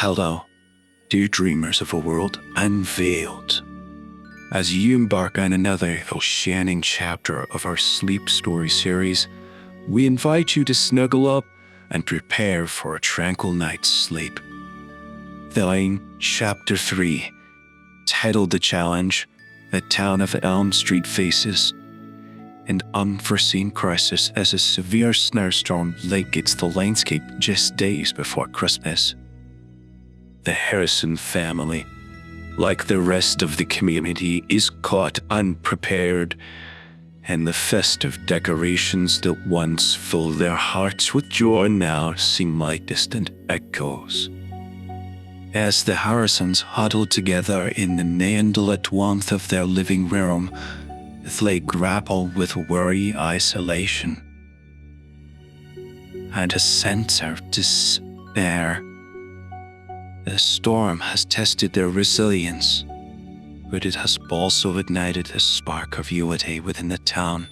Hello, dear dreamers of a world unveiled. As you embark on another oceanic chapter of our sleep story series, we invite you to snuggle up and prepare for a tranquil night's sleep. Thine, Chapter 3, titled The Challenge, the town of Elm Street faces an unforeseen crisis as a severe snowstorm blankets the landscape just days before Christmas. The Harrison family, like the rest of the community, is caught unprepared, and the festive decorations that once filled their hearts with joy now seem like distant echoes. As the Harrisons huddle together in the candlelit warmth of their living room, they grapple with worry, isolation, and a sense of despair. The storm has tested their resilience, but it has also ignited a spark of unity within the town.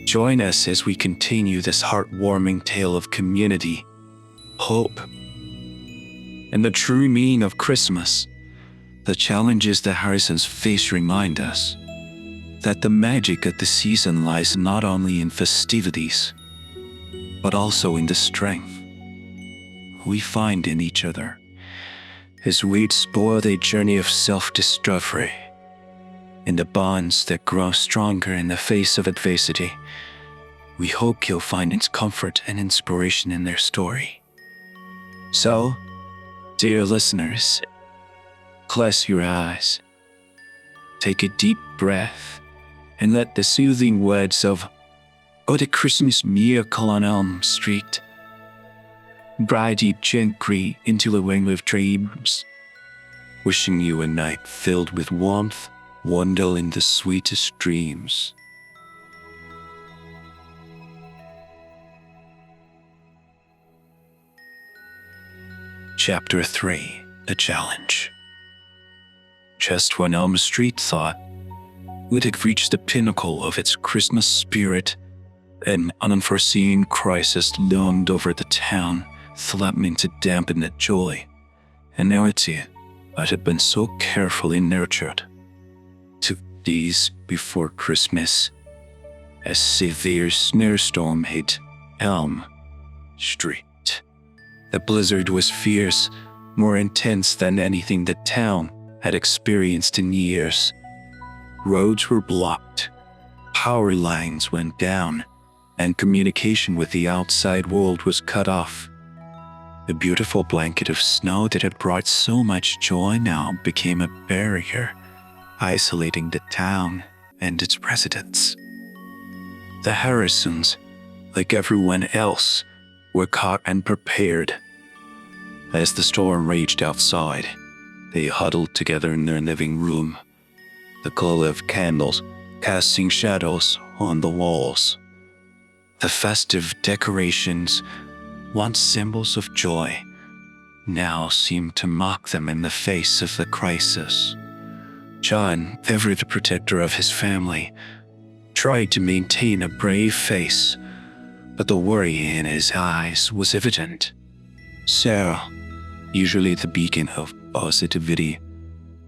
Join us as we continue this heartwarming tale of community, hope, and the true meaning of Christmas. The challenges the Harrisons face remind us that the magic of the season lies not only in festivities, but also in the strength we find in each other as we explore the journey of self-discovery and the bonds that grow stronger in the face of adversity. We hope you'll find its comfort and inspiration in their story. So, dear listeners, close your eyes, take a deep breath, and let the soothing words of "Oh, the Christmas Miracle on Elm Street" glide you gently into the wing of dreams, wishing you a night filled with warmth, wonder, and the sweetest dreams. Chapter 3, The Challenge. Just when Elm Street thought it had reached the pinnacle of its Christmas spirit, an unforeseen crisis loomed over the town, threatening to dampen that joy, a narrator that had been so carefully nurtured. 2 days before Christmas, a severe snowstorm hit Elm Street. The blizzard was fierce, more intense than anything the town had experienced in years. Roads were blocked, power lines went down, and communication with the outside world was cut off. The beautiful blanket of snow that had brought so much joy now became a barrier, isolating the town and its residents. The Harrisons, like everyone else, were caught unprepared. As the storm raged outside, they huddled together in their living room, the glow of candles casting shadows on the walls. The festive decorations, once symbols of joy, now seemed to mock them in the face of the crisis. John, ever the protector of his family, tried to maintain a brave face, but the worry in his eyes was evident. Sarah, usually the beacon of positivity,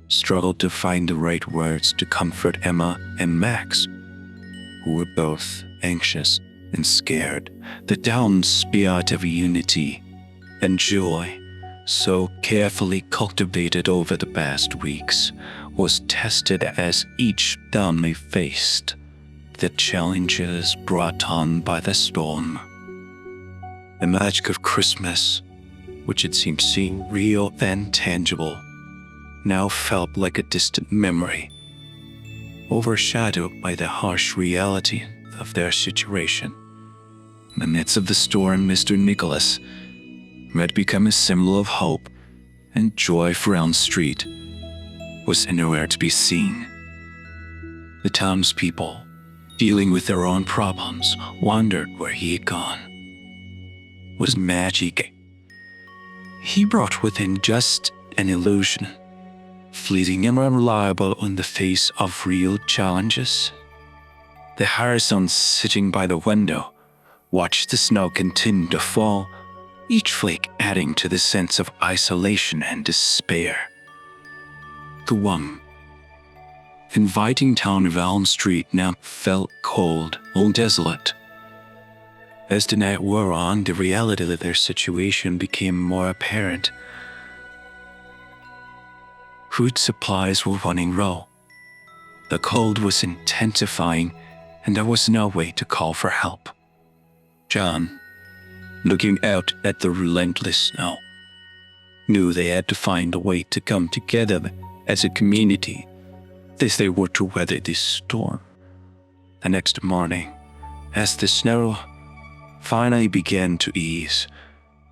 struggled to find the right words to comfort Emma and Max, who were both anxious and scared. The town's spirit of unity and joy, so carefully cultivated over the past weeks, was tested as each family faced the challenges brought on by the storm. The magic of Christmas, which had seemed so real and tangible, now felt like a distant memory, overshadowed by the harsh reality of their situation. In the midst of the storm, Mr. Nicholas, who had become a symbol of hope and joy for Elm Street, was nowhere to be seen. The townspeople, dealing with their own problems, wondered where he had gone. Was magic he brought within just an illusion, fleeting and unreliable in the face of real challenges? The Harrisons, sitting by the window, watched the snow continue to fall, each flake adding to the sense of isolation and despair. The warm, inviting town of Elm Street now felt cold and desolate. As the night wore on, the reality of their situation became more apparent. Food supplies were running low. The cold was intensifying, and there was no way to call for help. John, looking out at the relentless snow, knew they had to find a way to come together as a community if they were to weather this storm. The next morning, as the snow finally began to ease,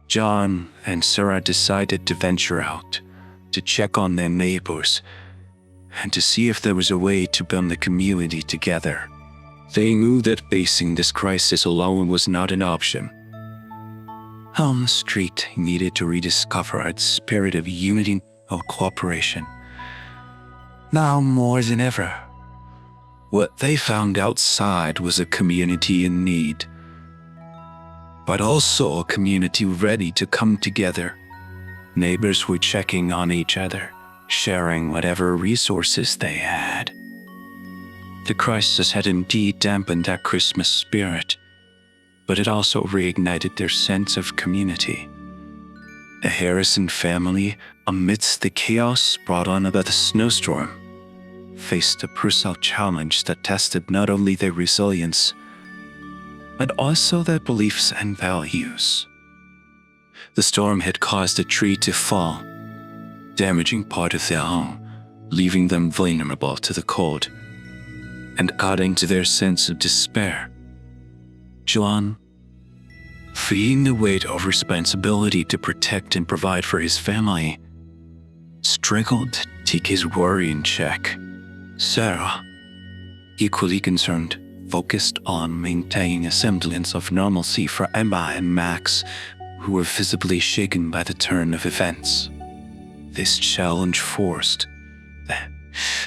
John and Sarah decided to venture out to check on their neighbors and to see if there was a way to bring the community together. They knew that facing this crisis alone was not an option. Elm Street needed to rediscover its spirit of unity and cooperation. Now more than ever, what they found outside was a community in need, but also a community ready to come together. Neighbors were checking on each other, sharing whatever resources they had. The crisis had indeed dampened that Christmas spirit, but it also reignited their sense of community. The Harrison family, amidst the chaos brought on by the snowstorm, faced a personal challenge that tested not only their resilience, but also their beliefs and values. The storm had caused a tree to fall, damaging part of their home, leaving them vulnerable to the cold, and adding to their sense of despair. John, feeling the weight of responsibility to protect and provide for his family, struggled to take his worry in check. Sarah, equally concerned, focused on maintaining a semblance of normalcy for Emma and Max, who were visibly shaken by the turn of events. This challenge forced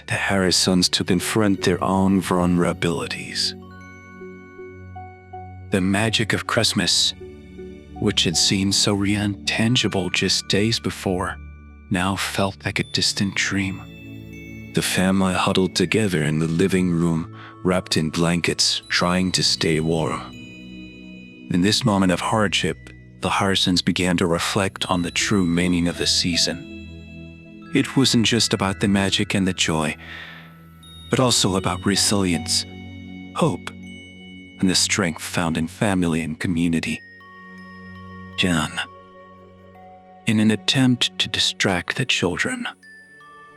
the Harrisons to confront their own vulnerabilities. The magic of Christmas, which had seemed so real and tangible just days before, now felt like a distant dream. The family huddled together in the living room, wrapped in blankets, trying to stay warm. In this moment of hardship, the Harrisons began to reflect on the true meaning of the season. It wasn't just about the magic and the joy, but also about resilience, hope, and the strength found in family and community. John, in an attempt to distract the children,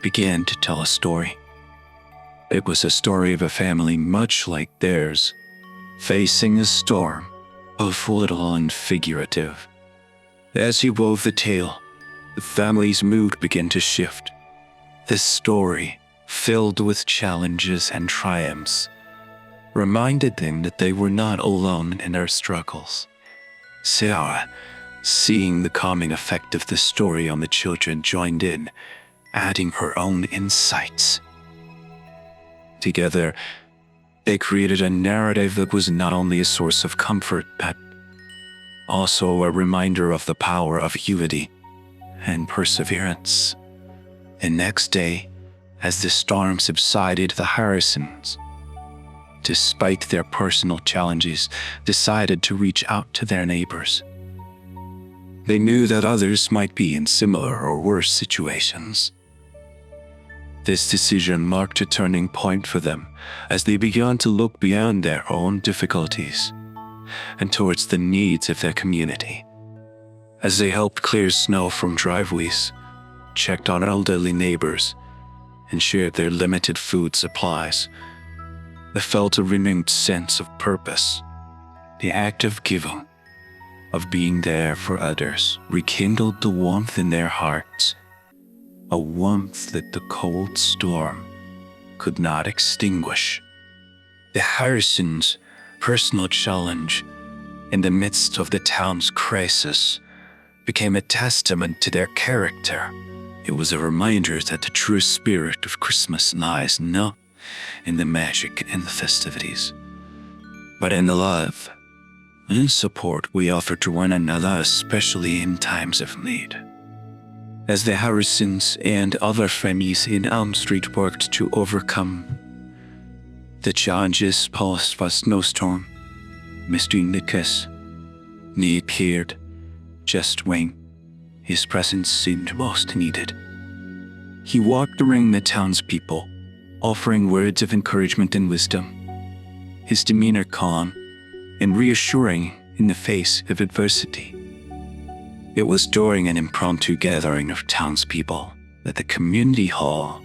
began to tell a story. It was a story of a family much like theirs, facing a storm, both literal and figurative. As he wove the tale, the family's mood began to shift. This story, filled with challenges and triumphs, reminded them that they were not alone in their struggles. Sarah, seeing the calming effect of the story on the children, joined in, adding her own insights. Together, they created a narrative that was not only a source of comfort, but also a reminder of the power of unity and perseverance. The next day, as the storm subsided, the Harrisons, despite their personal challenges, decided to reach out to their neighbors. They knew that others might be in similar or worse situations. This decision marked a turning point for them as they began to look beyond their own difficulties and towards the needs of their community. As they helped clear snow from driveways, checked on elderly neighbors, and shared their limited food supplies, they felt a renewed sense of purpose. The act of giving, of being there for others, rekindled the warmth in their hearts, a warmth that the cold storm could not extinguish. The Harrisons' personal challenge in the midst of the town's crisis became a testament to their character. It was a reminder that the true spirit of Christmas lies not in the magic and the festivities, but in the love, and support we offer to one another, especially in times of need. As the Harrisons and other families in Elm Street worked to overcome the challenges posed by snowstorm, Mr. Nicholas appeared just when his presence seemed most needed. He walked around the townspeople, offering words of encouragement and wisdom, his demeanor calm and reassuring in the face of adversity. It was during an impromptu gathering of townspeople at the community hall,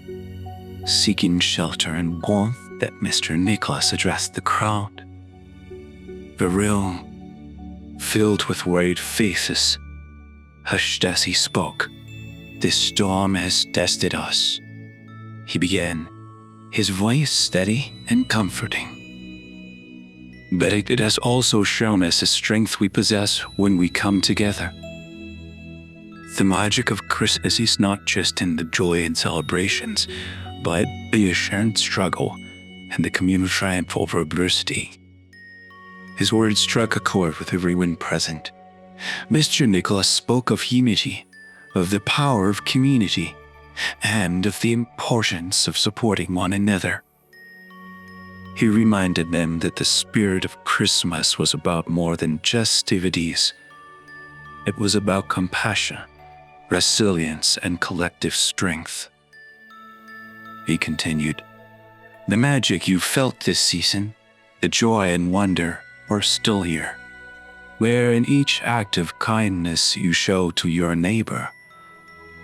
seeking shelter and warmth, that Mr. Nicholas addressed the crowd. The room, filled with worried faces, hushed as he spoke. "This storm has tested us," he began, his voice steady and comforting. "But it has also shown us the strength we possess when we come together. The magic of Christmas is not just in the joy and celebrations, but the shared struggle and the communal triumph over adversity." His words struck a chord with everyone present. Mr. Nicholas spoke of unity, of the power of community, and of the importance of supporting one another. He reminded them that the spirit of Christmas was about more than just festivities. It was about compassion, resilience, and collective strength. He continued, "The magic you felt this season, the joy and wonder, are still here, where in each act of kindness you show to your neighbor,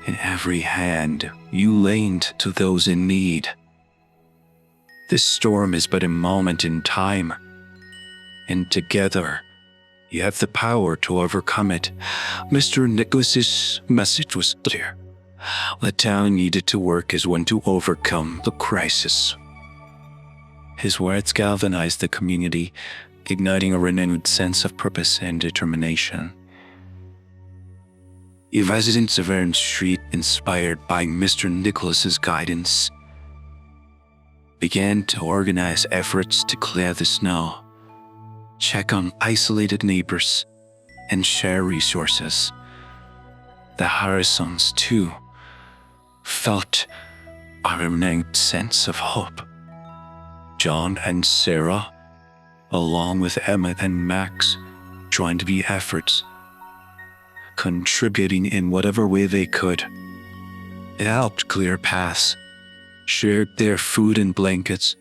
in every hand you lend to those in need. This storm is but a moment in time, and together you have the power to overcome it." Mr. Nicholas's message was clear. The town needed to work as one to overcome the crisis. His words galvanized the community, igniting a renewed sense of purpose and determination. The residents of Elm Street, inspired by Mr. Nicholas's guidance, began to organize efforts to clear the snow, check on isolated neighbors, and share resources. The Harrisons, too, felt a renewed sense of hope. John and Sarah, along with Emma and Max, joined the efforts, contributing in whatever way they could. They helped clear paths, shared their food and blankets,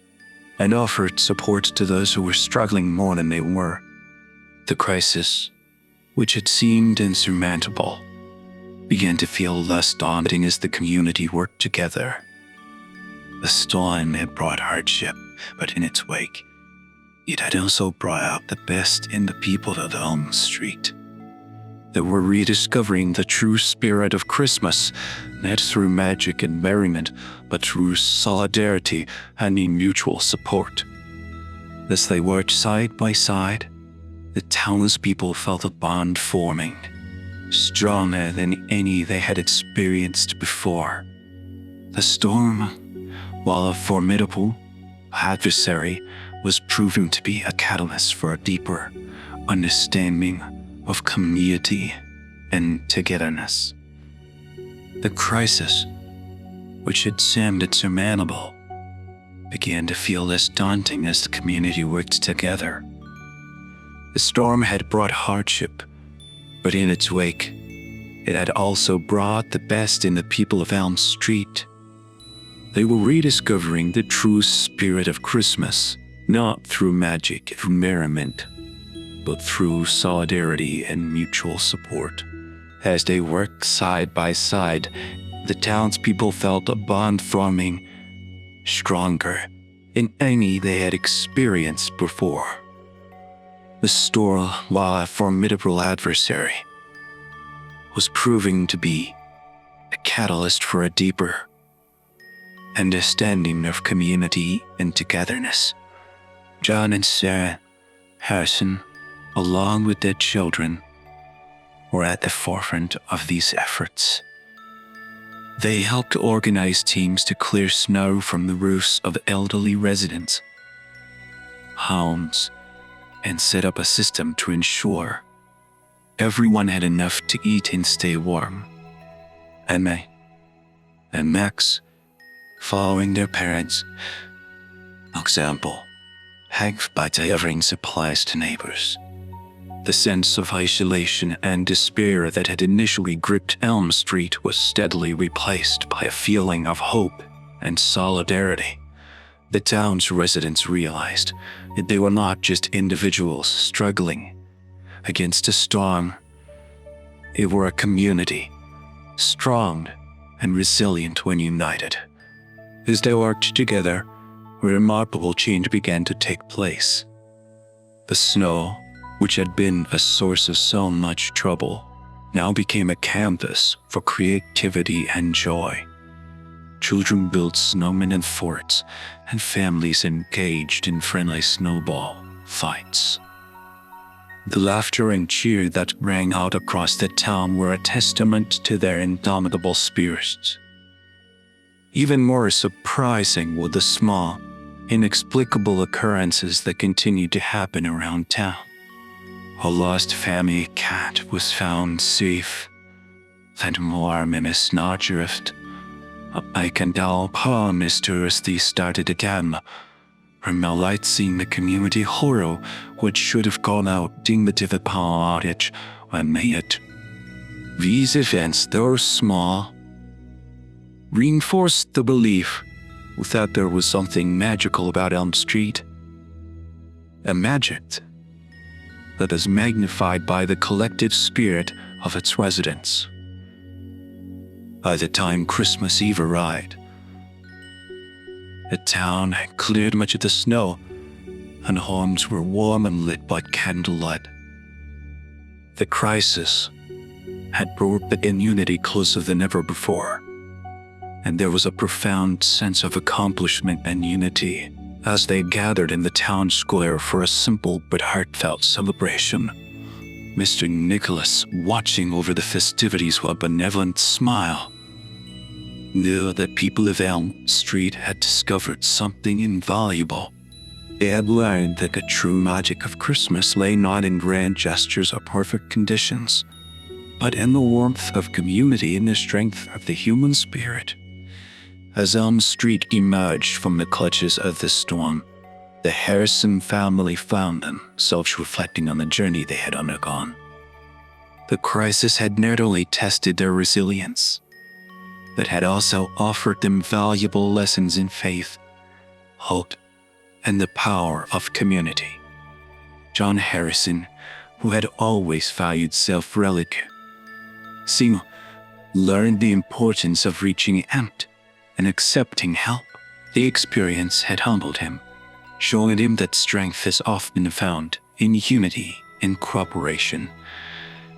and offered support to those who were struggling more than they were. The crisis, which had seemed insurmountable, began to feel less daunting as the community worked together. The storm had brought hardship, but in its wake, it had also brought out the best in the people of Elm Street. They were rediscovering the true spirit of Christmas, not through magic and merriment, but through solidarity and mutual support. As they worked side by side, the townspeople felt a bond forming, stronger than any they had experienced before. The storm, while a formidable adversary, was proving to be a catalyst for a deeper understanding of community and togetherness. The crisis, which had seemed insurmountable, began to feel less daunting as the community worked together. The storm had brought hardship, but in its wake, it had also brought the best in the people of Elm Street. They were rediscovering the true spirit of Christmas, not through magic and merriment, but through solidarity and mutual support. As they worked side by side, the townspeople felt a bond forming, stronger than any they had experienced before. The storm, while a formidable adversary, was proving to be a catalyst for a deeper understanding of community and togetherness. John and Sarah Harrison, along with their children, were at the forefront of these efforts. They helped organize teams to clear snow from the roofs of elderly residents' homes and set up a system to ensure everyone had enough to eat and stay warm. Emma and Max, following their parents' example, helped by delivering supplies to neighbors. The sense of isolation and despair that had initially gripped Elm Street was steadily replaced by a feeling of hope and solidarity. The town's residents realized that they were not just individuals struggling against a storm. They were a community, strong and resilient when united. As they worked together, a remarkable change began to take place. The snow, which had been a source of so much trouble, now became a canvas for creativity and joy. Children built snowmen and forts, and families engaged in friendly snowball fights. The laughter and cheer that rang out across the town were a testament to their indomitable spirits. Even more surprising were the small, inexplicable occurrences that continued to happen around town. A lost family cat was found safe, and more minutes not drift. A bike and doll palm mysteriously started again, realizing the community horror which should have gone out due to the power outage when made. These events, though small, reinforced the belief that there was something magical about Elm Street. A magic that is magnified by the collective spirit of its residents. By the time Christmas Eve arrived, the town had cleared much of the snow, and homes were warm and lit by candlelight. The crisis had brought the community closer than ever before, and there was a profound sense of accomplishment and unity as they gathered in the town square for a simple but heartfelt celebration. Mr. Nicholas, watching over the festivities with a benevolent smile, knew that people of Elm Street had discovered something invaluable. They had learned that the true magic of Christmas lay not in grand gestures or perfect conditions, but in the warmth of community and the strength of the human spirit. As Elm Street emerged from the clutches of the storm, the Harrison family found themselves reflecting on the journey they had undergone. The crisis had not only tested their resilience, but had also offered them valuable lessons in faith, hope, and the power of community. John Harrison, who had always valued self-reliance, learned the importance of reaching out and accepting help. The experience had humbled him, showing him that strength is often found in unity and cooperation.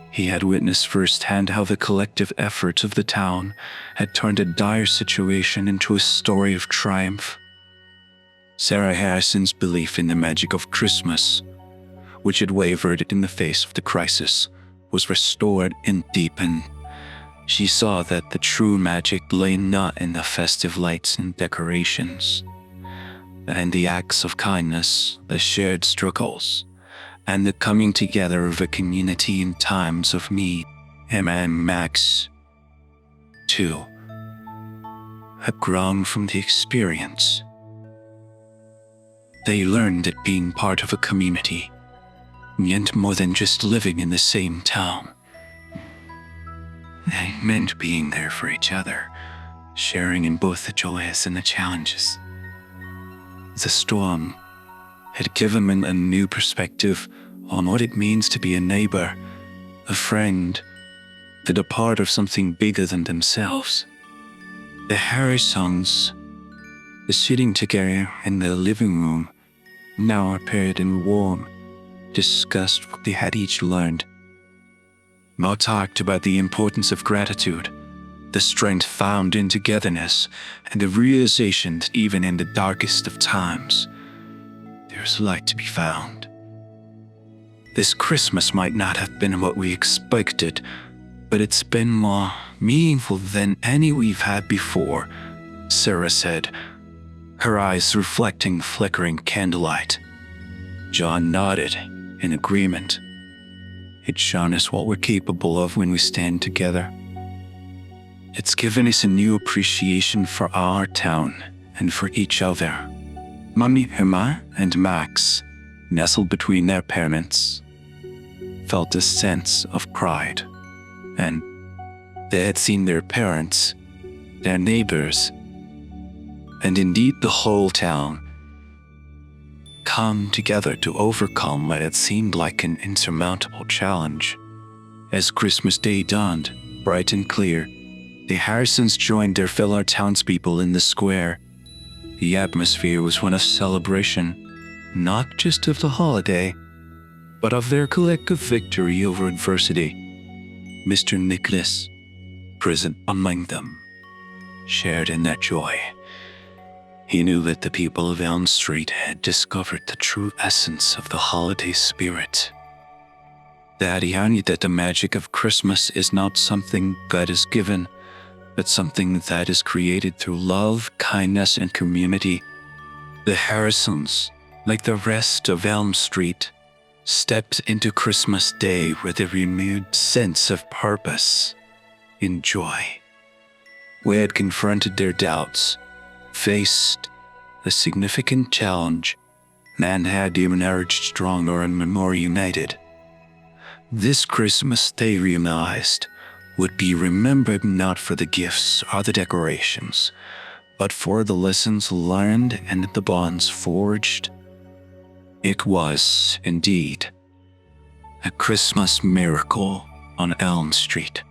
He had witnessed firsthand how the collective efforts of the town had turned a dire situation into a story of triumph. Sarah Harrison's belief in the magic of Christmas, which had wavered in the face of the crisis, was restored and deepened. She saw that the true magic lay not in the festive lights and decorations, but in the acts of kindness, the shared struggles, and the coming together of a community in times of need. Emma and Max, too, had grown from the experience. They learned that being part of a community meant more than just living in the same town. They meant being there for each other, sharing in both the joys and the challenges. The storm had given them a new perspective on what it means to be a neighbor, a friend, that a part of something bigger than themselves. The Harrisons, sitting together in the living room, now appeared in warm, discussed what they had each learned. Ma talked about the importance of gratitude, the strength found in togetherness, and the realization that even in the darkest of times, there's light to be found. This Christmas might not have been what we expected, but it's been more meaningful than any we've had before, Sarah said, her eyes reflecting flickering candlelight. John nodded. in agreement. It's shown us what we're capable of when we stand together. It's given us a new appreciation for our town and for each other. Mummy, Emma, and Max, nestled between their parents, felt a sense of pride. And they had seen their parents, their neighbors, and indeed the whole town come together to overcome what had seemed like an insurmountable challenge. As Christmas Day dawned, bright and clear, the Harrisons joined their fellow townspeople in the square. The atmosphere was one of celebration, not just of the holiday, but of their collective victory over adversity. Mr. Nicholas, present among them, shared in that joy. He knew that the people of Elm Street had discovered the true essence of the holiday spirit. That he knew that the magic of Christmas is not something God has given, but something that is created through love, kindness, and community. The Harrisons, like the rest of Elm Street, stepped into Christmas Day with a renewed sense of purpose and joy. We had confronted their doubts, faced a significant challenge, and had emerged stronger and more united. This Christmas Day realized would be remembered not for the gifts or the decorations, but for the lessons learned and the bonds forged. It was, indeed, a Christmas miracle on Elm Street.